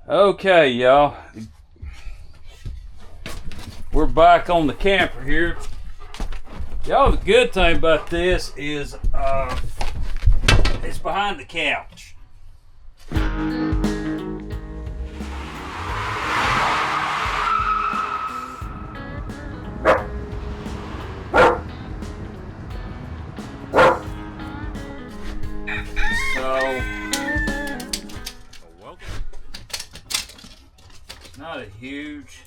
Okay, y'all. We're back on the camper here. Y'all, the good thing about this is it's behind the couch. Not a huge.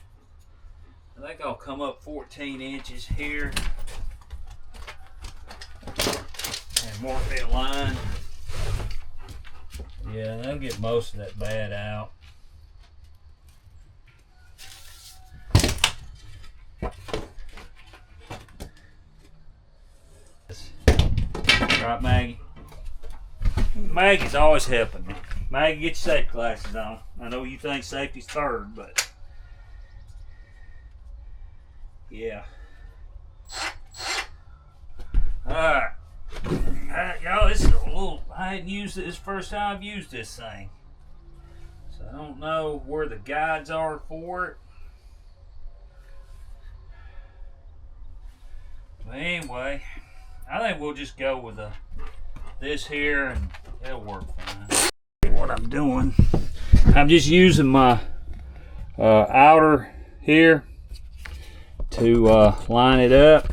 I think I'll come up 14 inches here and mark that line. Yeah, that'll get most of that bad out. Right, Maggie? Maggie's always helping me. Maggie, get your safety glasses on. I know you think safety's third, but yeah. Alright. Y'all, this is a little, I hadn't used it, this first time I've used this thing. So I don't know where the guides are for it. But anyway, I think we'll just go with this here and it'll work fine. What I'm doing, I'm just using my outer here to line it up.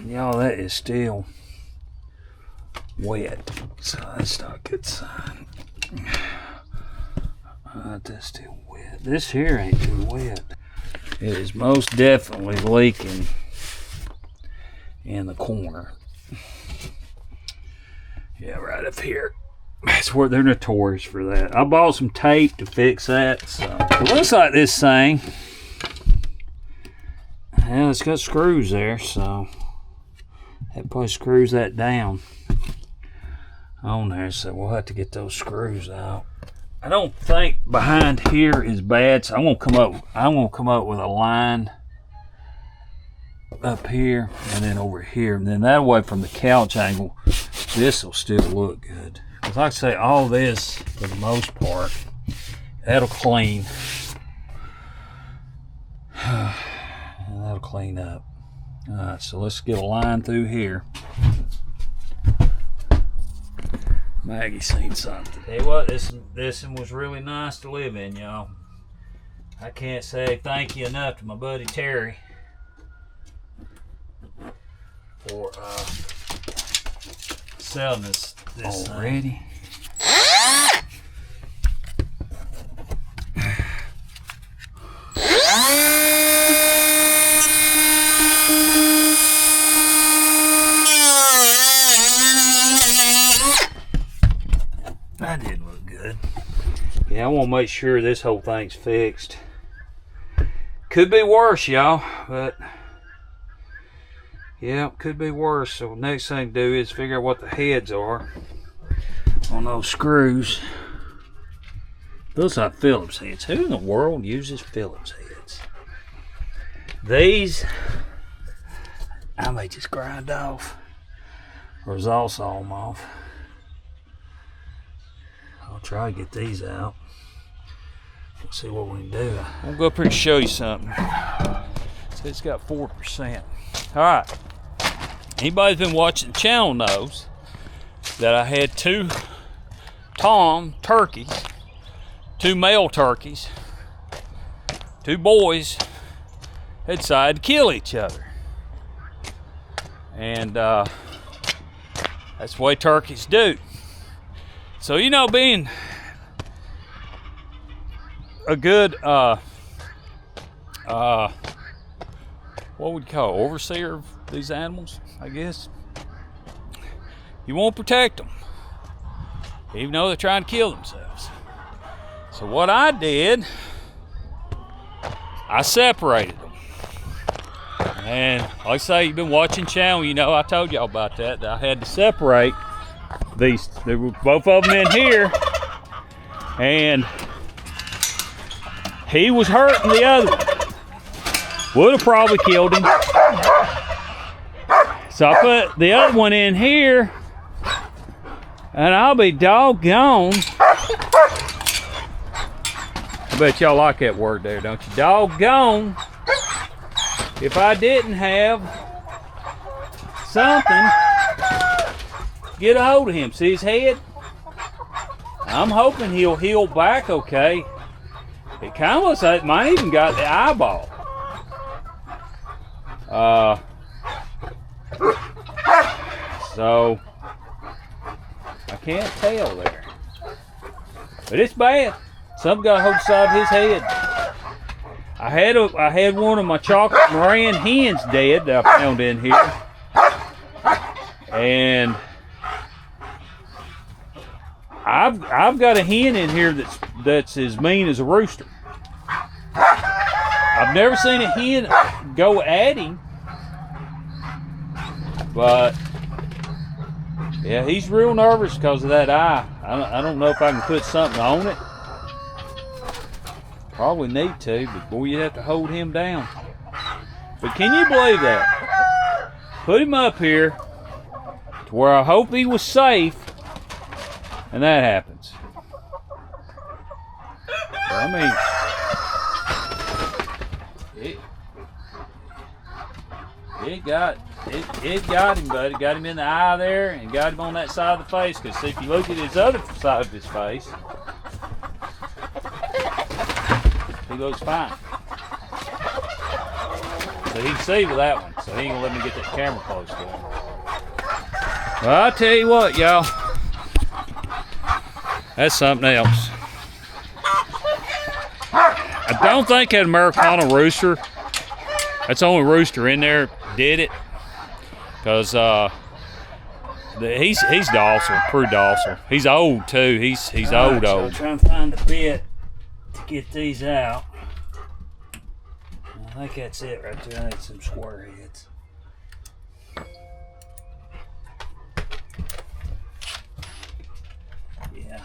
Y'all, that is still wet, so that's not a good sign. That's still wet. This here ain't too wet. It is most definitely leaking in the corner. Yeah, right up here. That's where they're notorious for that. I bought some tape to fix that. So it looks like this thing. Yeah, it's got screws there, so that probably screws that down on there, so we'll have to get those screws out. I don't think behind here is bad, so I'm gonna come up with a line up here and then over here, and then that way from the couch angle this will still look good. Because like I say, all this for the most part that'll clean and that'll clean up. Alright, so let's get a line through here. Maggie seen something. Hey, what? This one was really nice to live in, y'all. I can't say thank you enough to my buddy Terry for selling this already. That didn't look good. Yeah, I want to make sure this whole thing's fixed. Could be worse, y'all, but yeah, could be worse. So next thing to do is figure out what the heads are on those screws. Those are Phillips heads. Who in the world uses Phillips heads? These I may just grind off or saw them off. I'll try to get these out. We'll see what we can do. I'll go up here and show you something. So it's got 4%. All right. Anybody's been watching the channel knows that I had two turkeys, two male turkeys, two boys had decided to kill each other. And that's the way turkeys do. So, you know, being a good, what would you call it, overseer of these animals, I guess, you won't protect them, even though they're trying to kill themselves. So what I did, I separated them. And like I say, you've been watching channel, you know I told y'all about that I had to separate They were both of them in here, and he was hurting the other one. Would have probably killed him. So I put the other one in here, and I'll be doggone. I bet y'all like that word there, don't you? Doggone. If I didn't have something, get a hold of him. See his head? I'm hoping he'll heal back okay. It kind of looks like it might even got the eyeball. So I can't tell there. But it's bad. Something got a hold of the side of his head. I had one of my chocolate Moran hens dead that I found in here. And I've got a hen in here that's as mean as a rooster. I've never seen a hen go at him, but yeah, he's real nervous because of that eye. I don't know if I can put something on it. Probably need to, but boy, you have to hold him down. But can you believe that? Put him up here to where I hope he was safe, and that happens. I mean, it got him, buddy. Got him in the eye there, and got him on that side of the face. Because if you look at his other side of his face, he looks fine. So he can see with that one. So he ain't gonna let me get that camera close to him. Well, I'll tell you what, y'all. That's something else. I don't think that Americana rooster, that's the only rooster in there, did it. Because he's docile, pretty docile. He's old too. He's old. So I'm trying to find a bit to get these out. I think that's it right there. I need some square heads. Yeah.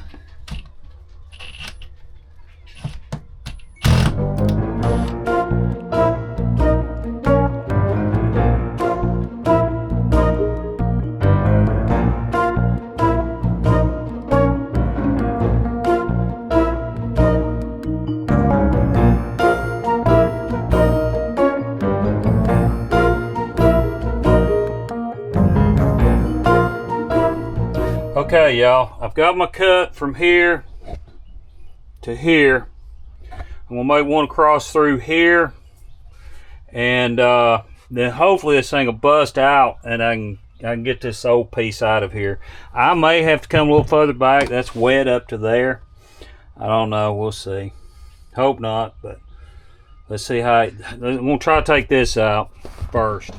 Okay, y'all, I've got my cut from here to here. I'm gonna make one across through here, and then hopefully this thing will bust out and I can get this old piece out of here. I may have to come a little further back. That's wet up to there. I don't know, we'll see. Hope not, but let's see how I'm gonna try to take this out first.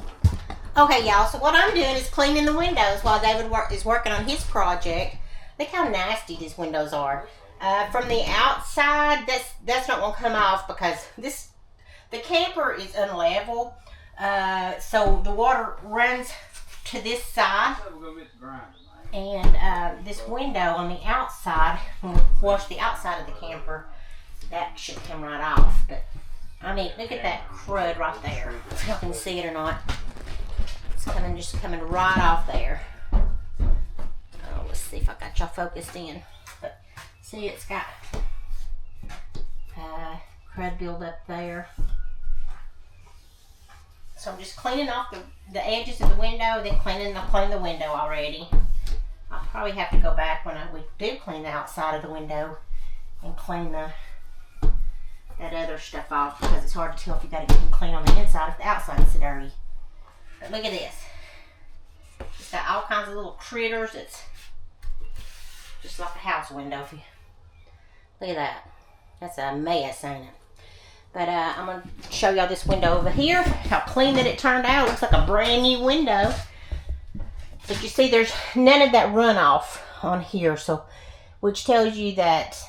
Okay, y'all, so what I'm doing is cleaning the windows while David is working on his project. Look how nasty these windows are. From the outside, that's not going to come off because the camper is unlevel. So the water runs to this side. And this window on the outside, when we wash the outside of the camper, that should come right off. But, I mean, look at that crud right there. I don't know if y'all can see it or not. Just coming right off there. Oh, let's see if I got y'all focused in. But see, it's got crud build up there. So I'm just cleaning off the edges of the window, then clean the window already. I'll probably have to go back when we do clean the outside of the window and clean that other stuff off, because it's hard to tell if you got anything clean on the inside if the outside's dirty. But look at this. It's got all kinds of little critters. It's just like a house window. Look at that. That's a mess, ain't it? But I'm going to show y'all this window over here. How clean that it turned out. It looks like a brand new window. But you see there's none of that runoff on here. So, which tells you that,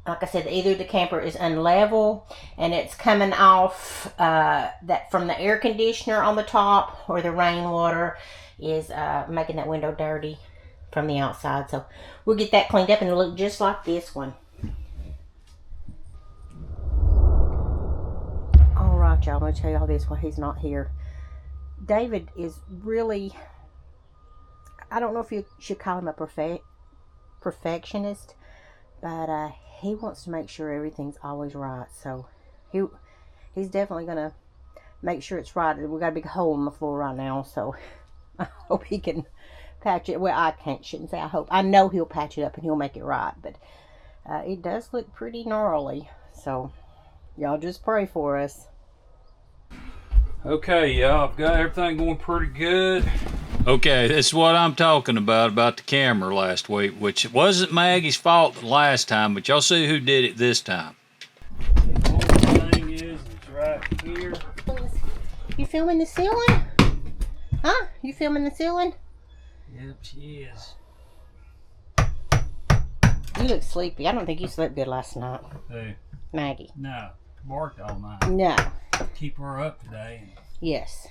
like I said, either the camper is unlevel and it's coming off that from the air conditioner on the top, or the rainwater is making that window dirty. from the outside. So we'll get that cleaned up and it'll look just like this one. All right, y'all, I'm going to tell y'all this while he's not here. David is really, I don't know if you should call him a perfectionist, but he wants to make sure everything's always right. So he's definitely going to make sure it's right. We got a big hole in the floor right now, so I hope he can patch it. Well, shouldn't say I hope. I know he'll patch it up and he'll make it right, but it does look pretty gnarly. So y'all just pray for us. Okay, y'all, I've got everything going pretty good. Okay, this is what I'm talking about the camera last week, which wasn't Maggie's fault the last time, but y'all see who did it this time. The only thing is, it's right here. You filming the ceiling? Huh? You filming the ceiling? Yep, she is. You look sleepy. I don't think you slept good last night. Who? Maggie. No, worked all night. No. Keep her up today. Yes.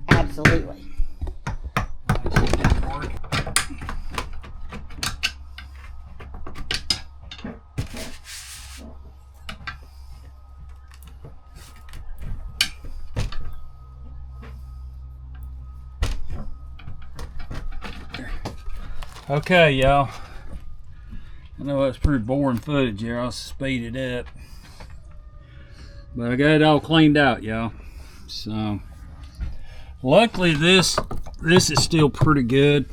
Absolutely. Okay, y'all. I know that's pretty boring footage here. I'll speed it up. But I got it all cleaned out, y'all. So, luckily this is still pretty good.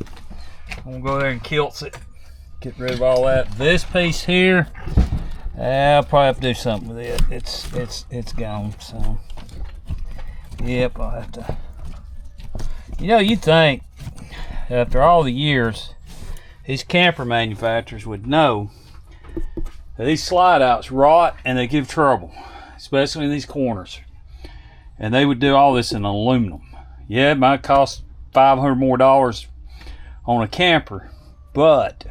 I'm gonna go there and kilts it. Get rid of all that. This piece here, I'll probably have to do something with it. It's gone. So, yep, I'll have to. You know, you think after all the years, these camper manufacturers would know that these slide outs rot and they give trouble, especially in these corners. And they would do all this in aluminum. Yeah, it might cost $500 more on a camper, but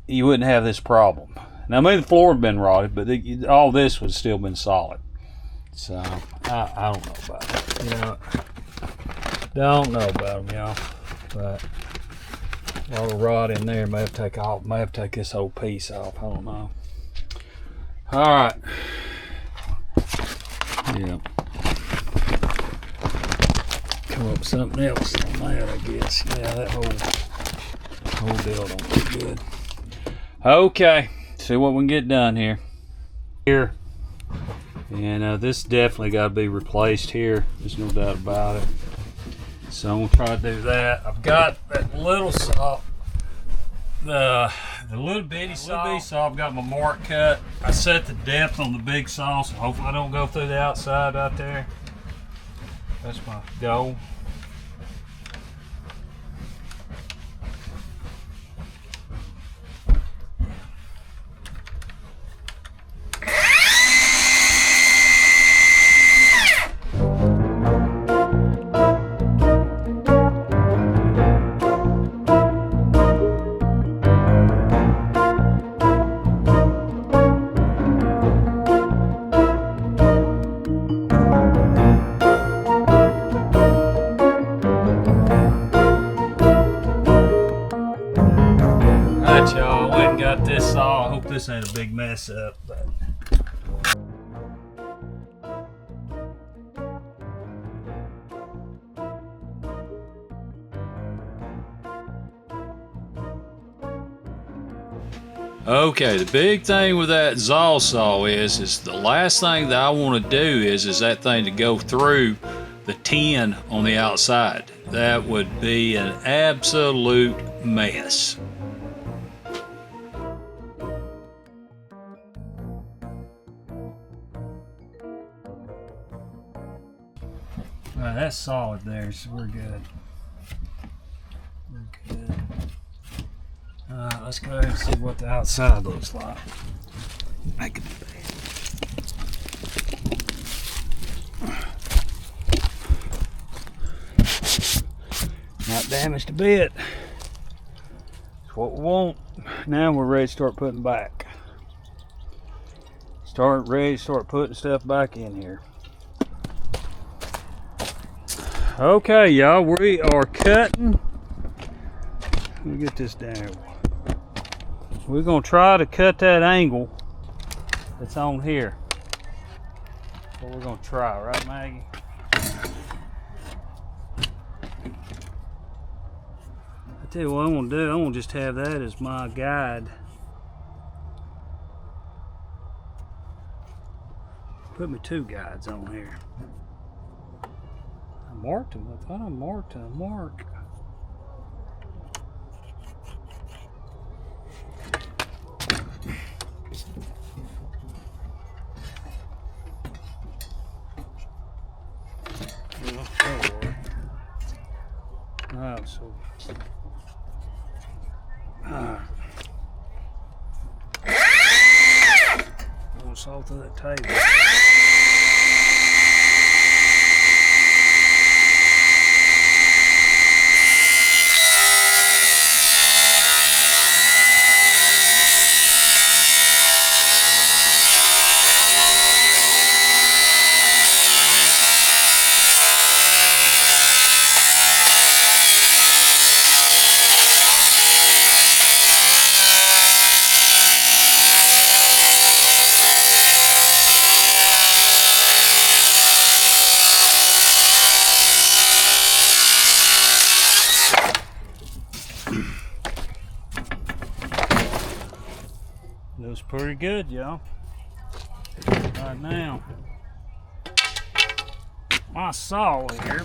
you wouldn't have this problem. Now, maybe the floor had been rotted, but all this would still been solid. So, I don't know about it. You know, don't know about them, y'all. But a lot of rot in there. May have to take this whole piece off. I don't know. All right. Yeah. Come up with something else on that, I guess. Yeah, that whole deal don't look good. Okay. See what we can get done here. And this definitely got to be replaced here. There's no doubt about it. So I'm gonna try to do that. I've got that little saw, the little bitty saw. I've got my mark cut. I set the depth on the big saw, so hopefully I don't go through the outside out there. That's my goal. Y'all, I went and got this saw. I hope this ain't a big mess up, but Okay, the big thing with that Zaw saw is the last thing that I want to do is that thing to go through the tin on the outside. That would be an absolute mess. all right, that's solid there, so we're good. We're good. Alright, let's go ahead and see what the outside looks like. Make it not damaged a bit. That's what we want. Now we're ready to start putting back. Ready to start putting stuff back in here. Okay, y'all, we are cutting Let me get this down. We're gonna try to cut that angle that's on here. That's what we're gonna try, right, Maggie? I tell you what I'm gonna do. I'm gonna just have that as my guide. Put me 2 guides on here. I marked them. I thought I marked a mark. Alright, so I'm gonna saw through that table. Looks pretty good, y'all. Right now, my saw here,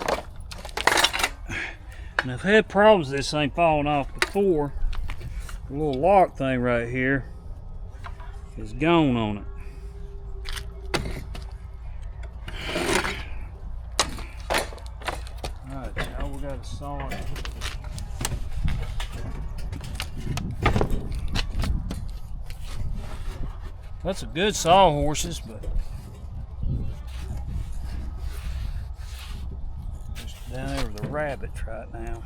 and I've had problems with this thing falling off before. The little lock thing right here is gone on it. Alright, y'all, we got a saw. That's a good sawhorses, but just down there with the rabbits right now.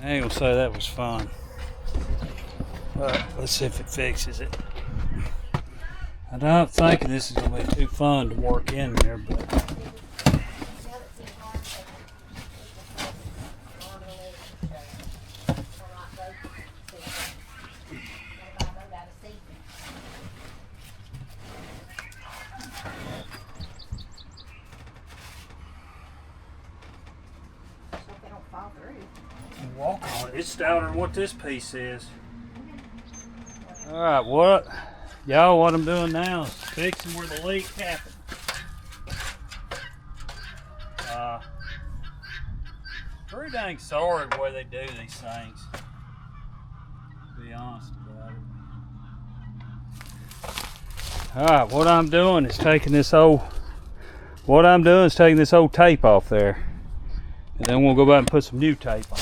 I ain't gonna say that was fun, but let's see if it fixes it. I don't think this is gonna be too fun to work in there, but walk on it. It's stouter than what this piece is. Alright, what I'm doing now is fixing where the leak happened. Pretty dang sorry the way they do these things, to be honest about it. Alright, what I'm doing is taking this old tape off there. And then we'll go back and put some new tape on.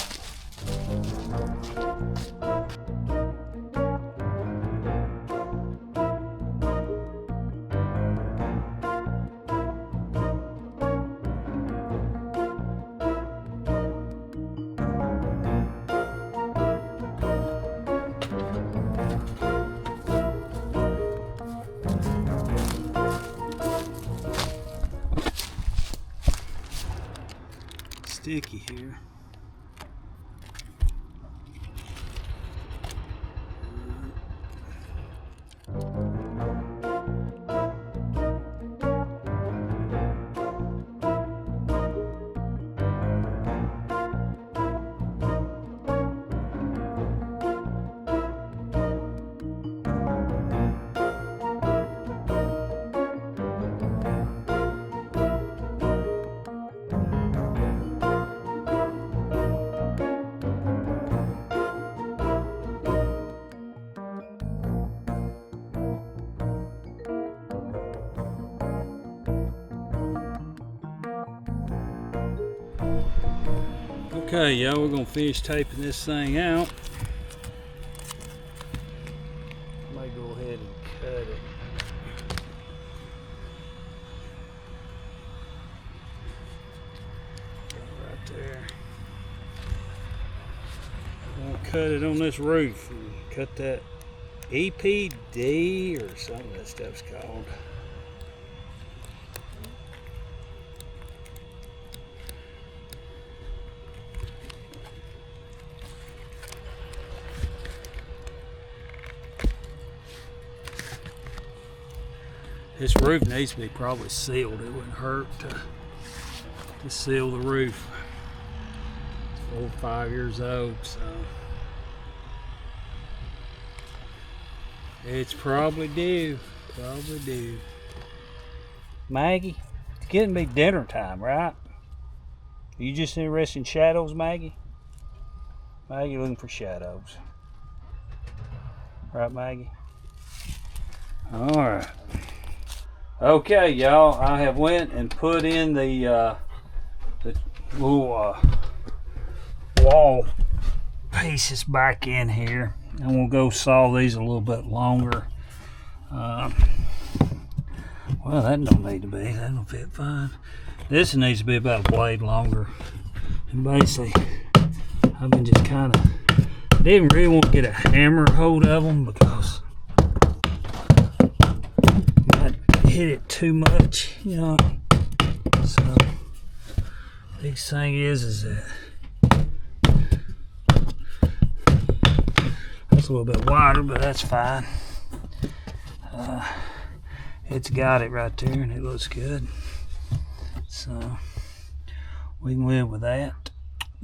Sticky here. Okay, y'all, we're gonna finish taping this thing out. Might go ahead and cut it. Right there. I'm gonna cut it on this roof and cut that EPD or something that stuff's called. This roof needs to be probably sealed. It wouldn't hurt to seal the roof. It's 4 or 5 years old, so it's probably due. Probably due. Maggie, it's getting to be dinner time, right? Are you just interested in shadows, Maggie? Maggie looking for shadows. Right, Maggie? All right. Okay, y'all, I have went and put in the little wall pieces back in here. And we'll go saw these a little bit longer. Well, that don't need to be. That'll fit fine. This needs to be about a blade longer. And basically, I've been just kind of, I didn't really want to get a hammer hold of them because hit it too much, you know. So big thing is that that's a little bit wider, but that's fine. It's got it right there and it looks good, so we can live with that.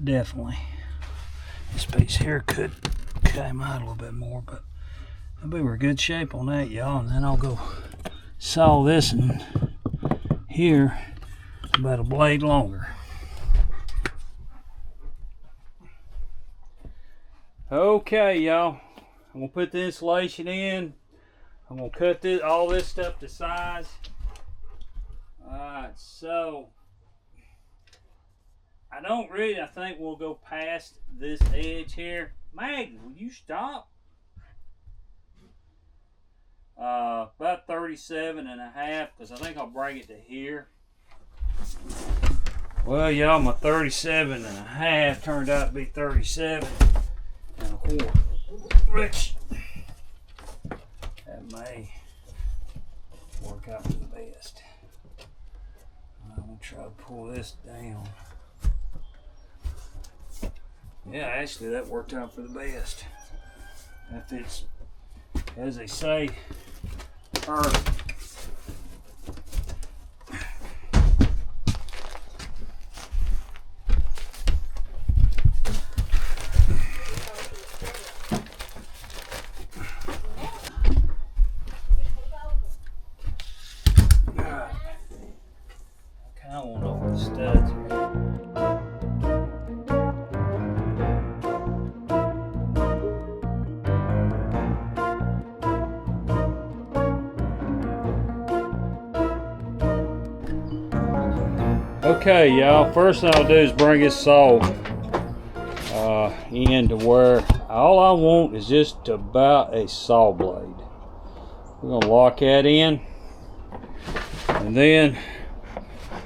Definitely. This piece here could come out a little bit more, but I think we're in good shape on that, y'all. And then I'll go saw this in here about a blade longer. Okay, y'all, I'm gonna put the insulation in. I'm gonna cut all this stuff to size. Alright, so I think we'll go past this edge here. Maggie, will you stop? About 37.5, because I think I'll bring it to here. Well, y'all, my 37.5 turned out to be 37.25, which that may work out for the best. I'm gonna try to pull this down. Yeah, actually, that worked out for the best. That fits, as they say, perfect. I kind of want to know where the studs are. Okay, y'all, first thing I'll do is bring this saw in to where all I want is just about a saw blade. We're gonna lock that in, and then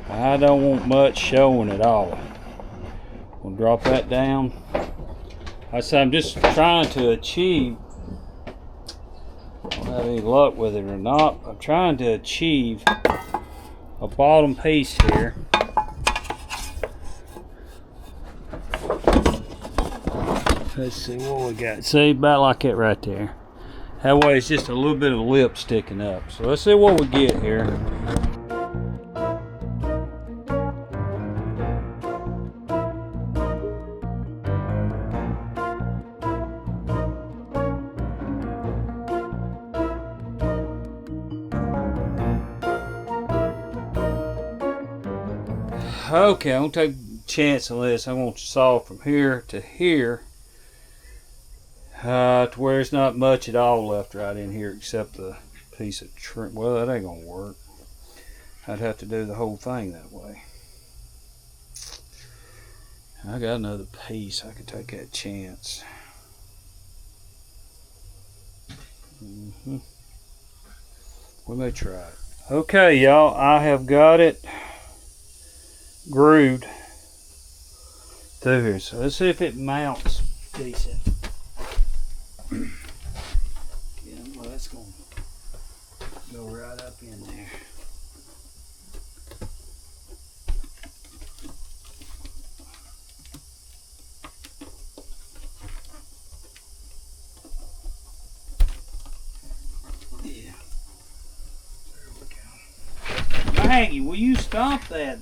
I don't want much showing at all. We'll drop that down. Like I said, I'm just trying to achieve, I don't have any luck with it or not, I'm trying to achieve a bottom piece here. Let's see what we got. See, about like that right there. That way it's just a little bit of lip sticking up. So let's see what we get here. Okay, I'm gonna take a chance on this. I'm gonna saw from here to here. To where there's not much at all left right in here except the piece of trim. Well, that ain't gonna work. I'd have to do the whole thing that way. I got another piece. I could take that chance. We may try it. Okay, y'all. I have got it grooved through here. So let's see if it mounts decent. Yeah, well, that's going to go right up in there. Yeah. There we go. Maggie, will you stop that?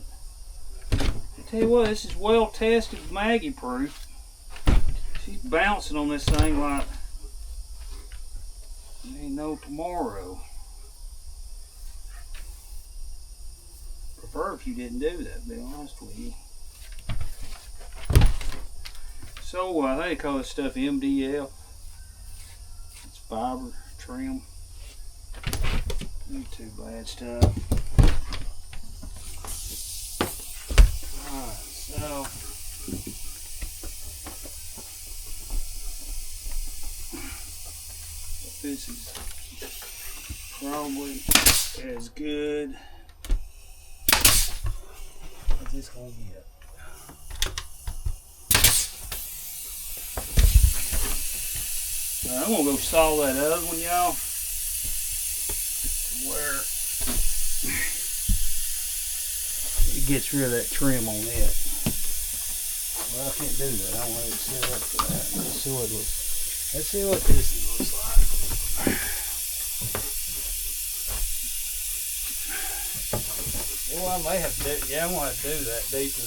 I tell you what, this is well tested Maggie proof. She's bouncing on this thing like there ain't no tomorrow. Prefer if you didn't do that, to be honest with you. So I think they call this stuff MDF. It's fiber trim. Ain't too bad stuff. Alright, so this is probably as good as it's gonna get. I'm gonna go saw that other one, y'all, where it gets rid of that trim on it. Well, I can't do that. I don't want it set up for that. Let's see what it looks. Let's see what this looks like. Well, I may have to do. Yeah, I'm gonna have to do that deeper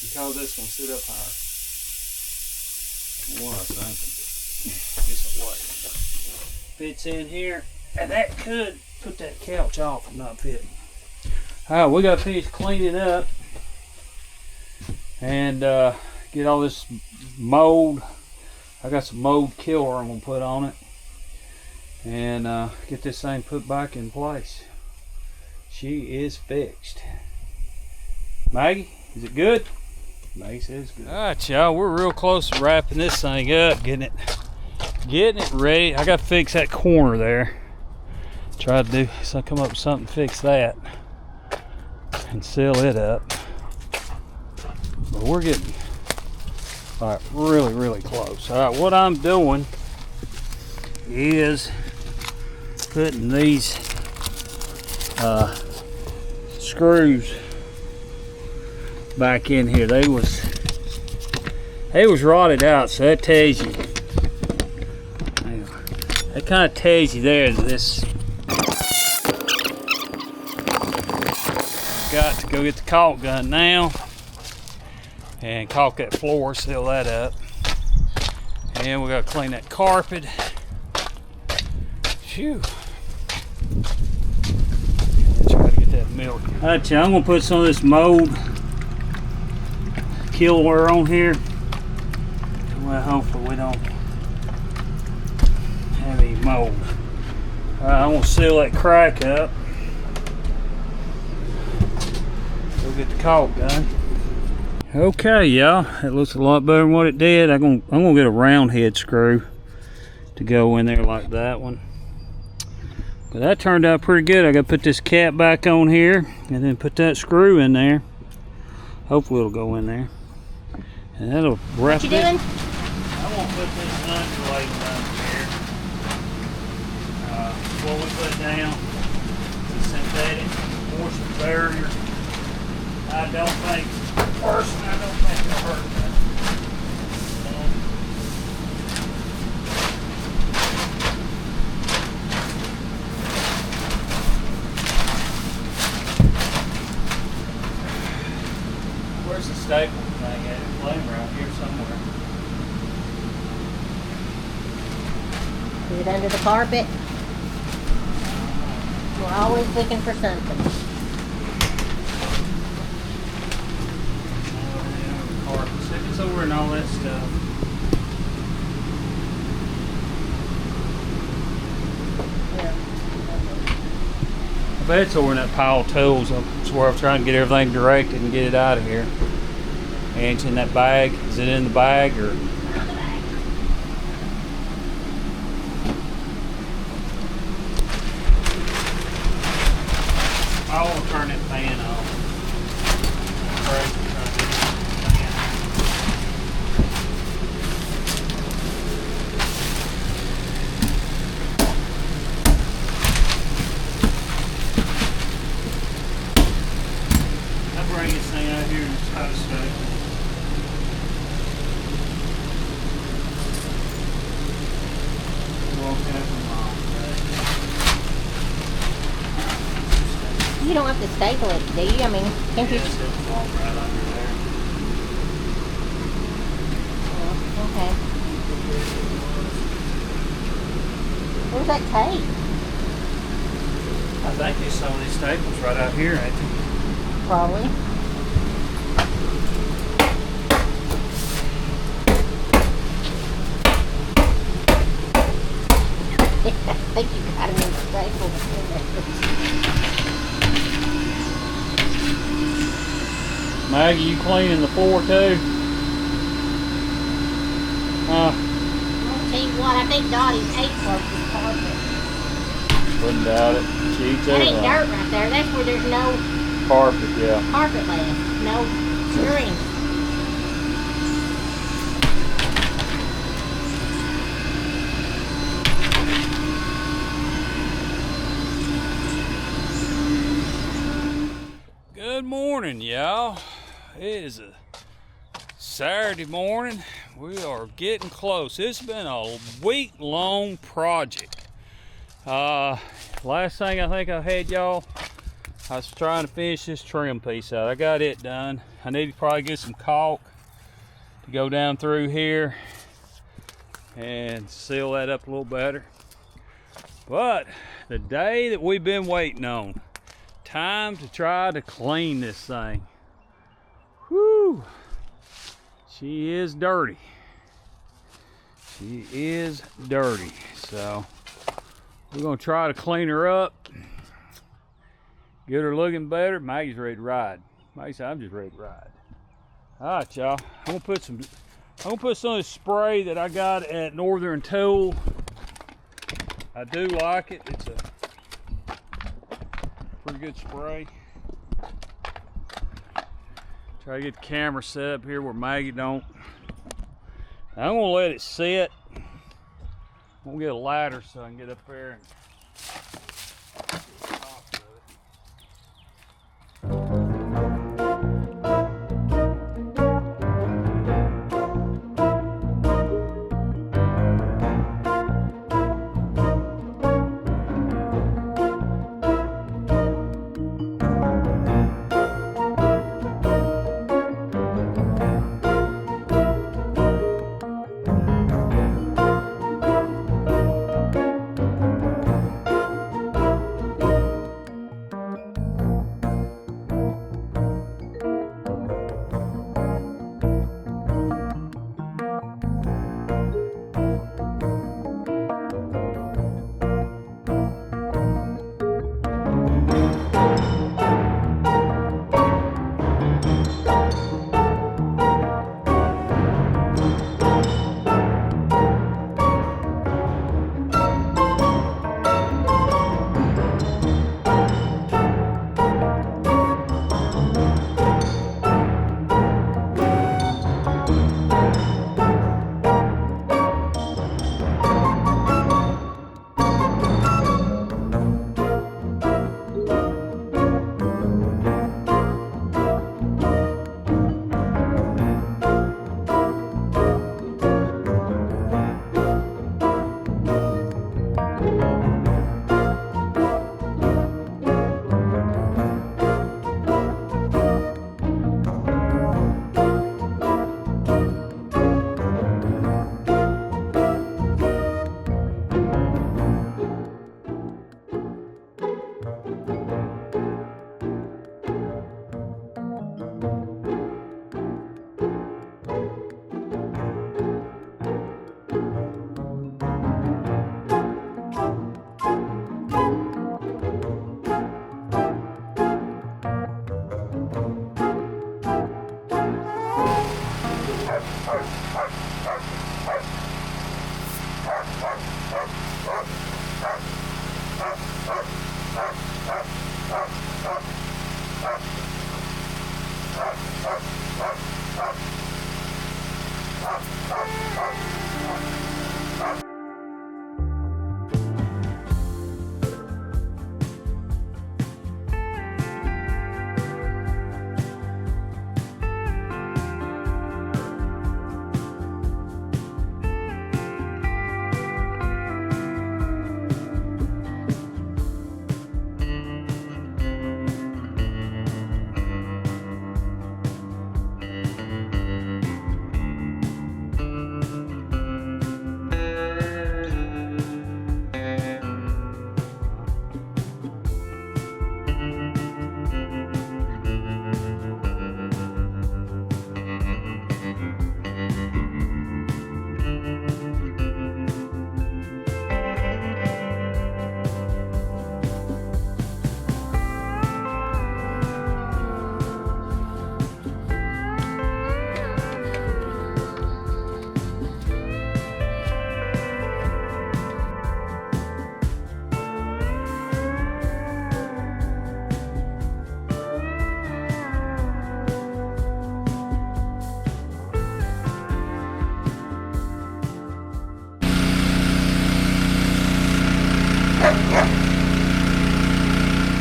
because that's gonna sit up higher. What I think. Just what fits in here, and that could put that couch off and not fit. All right, we got to finish cleaning up and get all this mold. I got some mold killer I'm gonna put on it, and get this thing put back in place. She is fixed. Maggie, is it good? Maggie says it's good. All right, y'all, we're real close to wrapping this thing up, getting it ready. I got to fix that corner there. Try to do so. Come up with something to fix that and seal it up. But we're getting really, really close. All right, what I'm doing is putting these screws back in here. They was rotted out, so that tells you. That kind of tells you there that this. Got to go get the caulk gun now and caulk that floor, seal that up, and we got to clean that carpet. Phew. Try to get that milk. All right, y'all, I'm gonna put some of this mold killer on here. Well, hopefully we don't have any mold. All right, I'm gonna seal that crack up. Go get the caulk gun. Okay, y'all, it looks a lot better than what it did. I'm gonna get a round head screw to go in there like that one. But that turned out pretty good. I gotta put this cap back on here and then put that screw in there. Hopefully it'll go in there. And that'll wrap it. What you doing? I'm gonna put this underlay down here. What we put down is a synthetic moisture barrier. I don't think it'll hurt that. Where's the staple thing at? It's laying around here somewhere. Is it under the carpet? We're always looking for something. It's over and all that stuff. Yeah. I bet it's over in that pile of tools. That's where I'm trying to get everything directed and get it out of here. And it's in that bag. Is it in the bag or? I want to turn that fan off. I'll bring this thing out here and try to stay. You don't have to staple it, do you? I mean, can't you? Yes, it'll fall right under there. Oh, okay. Where's that tape? I think there's some of these staples right out here, ain't there? Probably. I think you got him in the staple. Maggie, you cleaning the floor too? I'll tell you what, I think Dottie's ate part of this carpet. Wouldn't doubt it. She eats That ain't everything. dirt right there. That's where there's no Carpet, yeah. carpet left. No string. Good morning, y'all. It is a Saturday morning. We are getting close. It's been a week-long project. Last thing I think I had y'all, I was trying to finish this trim piece out. I got it done. I need to probably get some caulk to go down through here and seal that up a little better. But the day that we've been waiting on, time to try to clean this thing. Whew. She is dirty. She is dirty. So we're gonna try to clean her up, get her looking better. Maggie's ready to ride. Maggie said, I'm just ready to ride. All right, y'all. I'm gonna put some of this spray that I got at Northern Tool. I do like it. It's a pretty good spray. Try to get the camera set up here where Maggie don't. I'm gonna let it sit. I'm gonna get a ladder so I can get up there and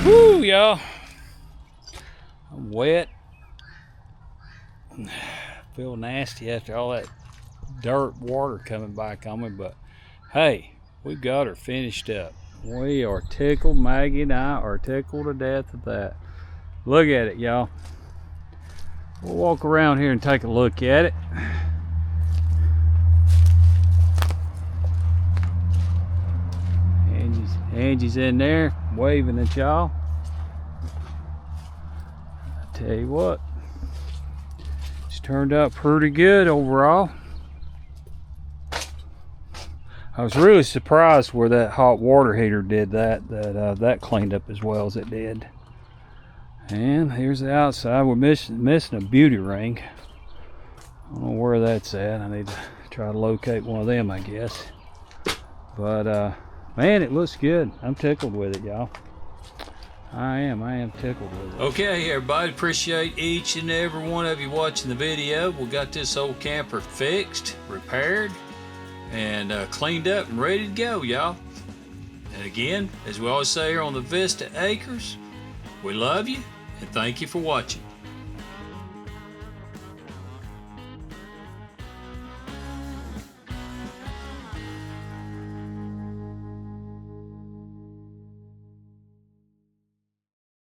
Woo, y'all. I'm wet. Feel nasty after all that dirt water coming back on me, but hey, we got her finished up. We are tickled. Maggie and I are tickled to death at that. Look at it, y'all. We'll walk around here and take a look at it. Angie's in there waving at y'all. I tell you what, it's turned out pretty good overall. I was really surprised where that hot water heater did that cleaned up as well as it did. And here's the outside. We're missing a beauty ring. I don't know where that's at. I need to try to locate one of them, I guess. But man, it looks good. I'm tickled with it, y'all. I am tickled with it. Okay, everybody, appreciate each and every one of you watching the video. We got this old camper fixed, repaired, and cleaned up and ready to go, y'all. And again, as we always say here on the Vista Acres, we love you and thank you for watching.